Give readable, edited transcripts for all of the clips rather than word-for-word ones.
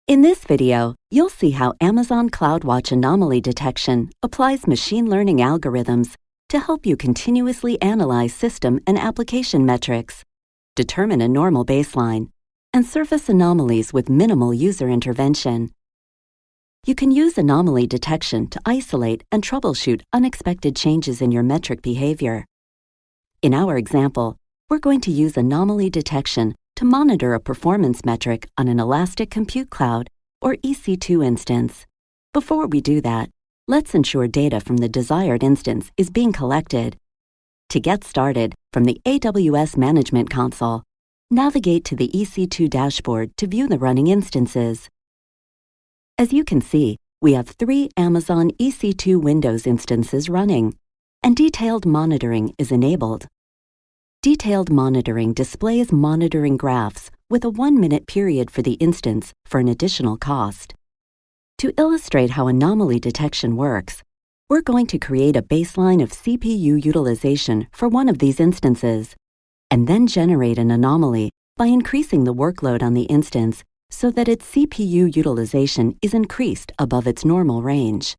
In this video, you'll see how Amazon CloudWatch anomaly detection applies machine learning algorithms to help you continuously analyze system and application metrics, determine a normal baseline, and surface anomalies with minimal user intervention. You can use anomaly detection to isolate and troubleshoot unexpected changes in your metric behavior. In our example, we're going to use anomaly detection to monitor a performance metric on an Elastic Compute Cloud or EC2 instance. Before we do that, let's ensure data from the desired instance is being collected. To get started, from the AWS Management Console, navigate to the EC2 dashboard to view the running instances. As you can see, we have 3 Amazon EC2 Windows instances running, and detailed monitoring is enabled. Detailed monitoring displays monitoring graphs with a 1-minute period for the instance for an additional cost. To illustrate how anomaly detection works, we're going to create a baseline of CPU utilization for one of these instances, and then generate an anomaly by increasing the workload on the instance so that its CPU utilization is increased above its normal range.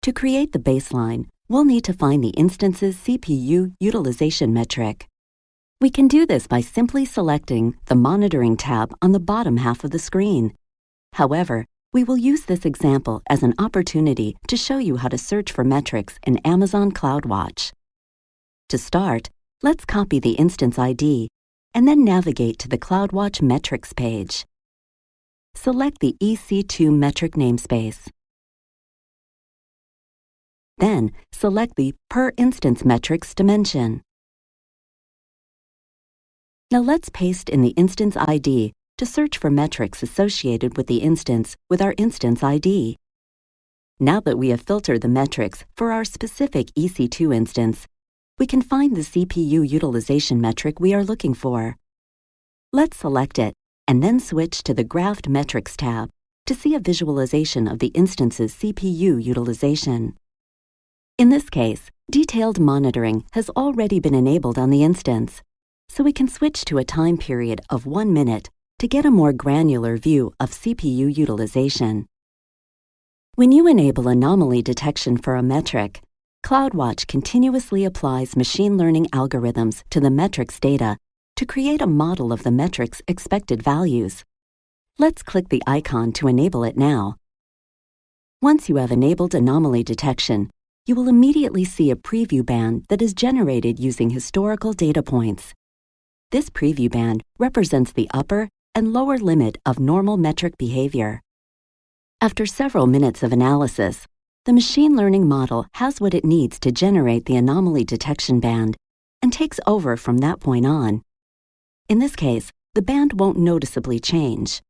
To create the baseline, we'll need to find the instance's CPU utilization metric. We can do this by simply selecting the Monitoring tab on the bottom half of the screen. However, we will use this example as an opportunity to show you how to search for metrics in Amazon CloudWatch. To start, let's copy the instance ID and then navigate to the CloudWatch Metrics page. Select the EC2 metric namespace. Then, select the Per Instance Metrics dimension. Now let's paste in the instance ID to search for metrics associated with the instance with our instance ID. Now that we have filtered the metrics for our specific EC2 instance, we can find the CPU utilization metric we are looking for. Let's select it and then switch to the Graphed Metrics tab to see a visualization of the instance's CPU utilization. In this case, detailed monitoring has already been enabled on the instance, so we can switch to a time period of 1 minute to get a more granular view of CPU utilization. When you enable anomaly detection for a metric, CloudWatch continuously applies machine learning algorithms to the metric's data to create a model of the metric's expected values. Let's click the icon to enable it now. Once you have enabled anomaly detection, you will immediately see a preview band that is generated using historical data points. This preview band represents the upper and lower limit of normal metric behavior. After several minutes of analysis, the machine learning model has what it needs to generate the anomaly detection band and takes over from that point on. In this case, the band won't noticeably change.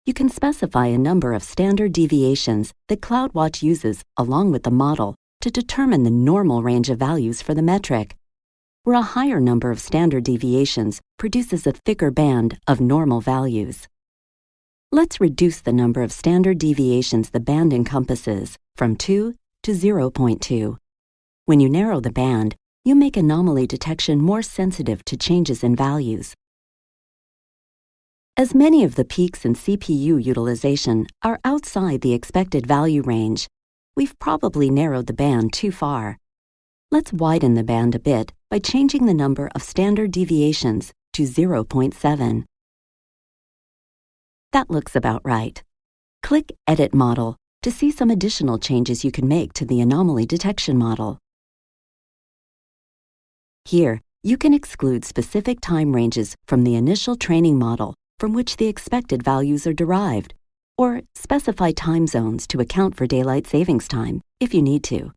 You can specify a number of standard deviations that CloudWatch uses along with the model to determine the normal range of values for the metric, where a higher number of standard deviations produces a thicker band of normal values. Let's reduce the number of standard deviations the band encompasses from 2 to 0.2. When you narrow the band, you make anomaly detection more sensitive to changes in values. As many of the peaks in CPU utilization are outside the expected value range, we've probably narrowed the band too far. Let's widen the band a bit by changing the number of standard deviations to 0.7. That looks about right. Click Edit Model to see some additional changes you can make to the anomaly detection model. Here, you can exclude specific time ranges from the initial training model from which the expected values are derived, or specify time zones to account for daylight savings time if you need to.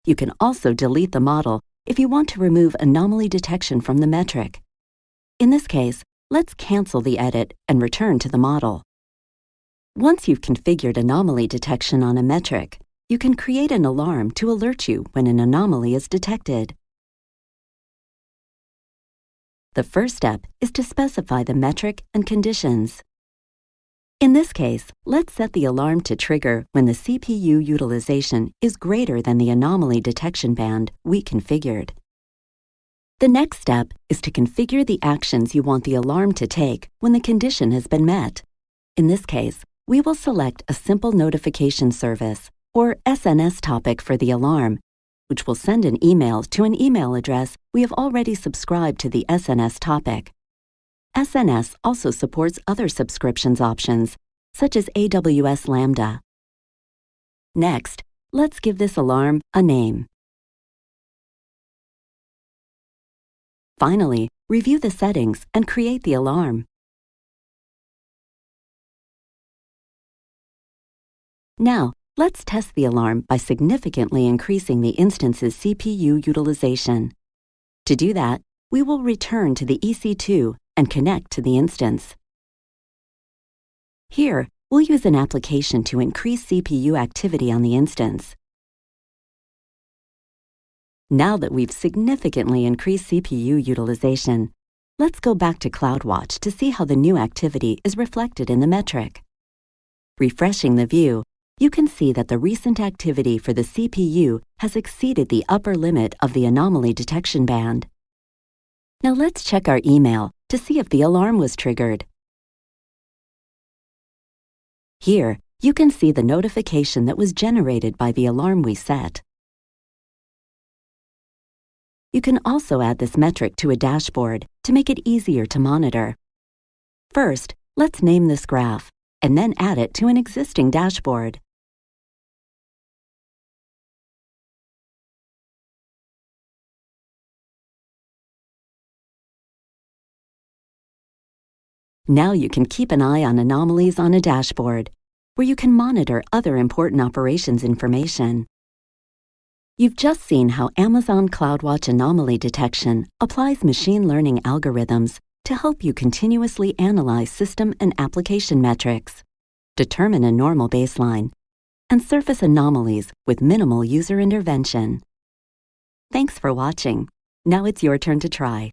You can also delete the model if you want to remove anomaly detection from the metric. In this case, let's cancel the edit and return to the model. Once you've configured anomaly detection on a metric, you can create an alarm to alert you when an anomaly is detected. The first step is to specify the metric and conditions. In this case, let's set the alarm to trigger when the CPU utilization is greater than the anomaly detection band we configured. The next step is to configure the actions you want the alarm to take when the condition has been met. In this case, we will select a simple notification service, or SNS topic for the alarm, which will send an email to an email address we have already subscribed to the SNS topic. SNS also supports other subscriptions options, such as AWS Lambda. Next, let's give this alarm a name. Finally, review the settings and create the alarm. Now, let's test the alarm by significantly increasing the instance's CPU utilization. To do that, we will return to the EC2 and connect to the instance. Here, we'll use an application to increase CPU activity on the instance. Now that we've significantly increased CPU utilization, let's go back to CloudWatch to see how the new activity is reflected in the metric. Refreshing the view, you can see that the recent activity for the CPU has exceeded the upper limit of the anomaly detection band. Now let's check our email to see if the alarm was triggered. Here, you can see the notification that was generated by the alarm we set. You can also add this metric to a dashboard to make it easier to monitor. First, let's name this graph, and then add it to an existing dashboard. Now you can keep an eye on anomalies on a dashboard, where you can monitor other important operations information. You've just seen how Amazon CloudWatch anomaly detection applies machine learning algorithms to help you continuously analyze system and application metrics, determine a normal baseline, and surface anomalies with minimal user intervention. Thanks for watching. Now it's your turn to try.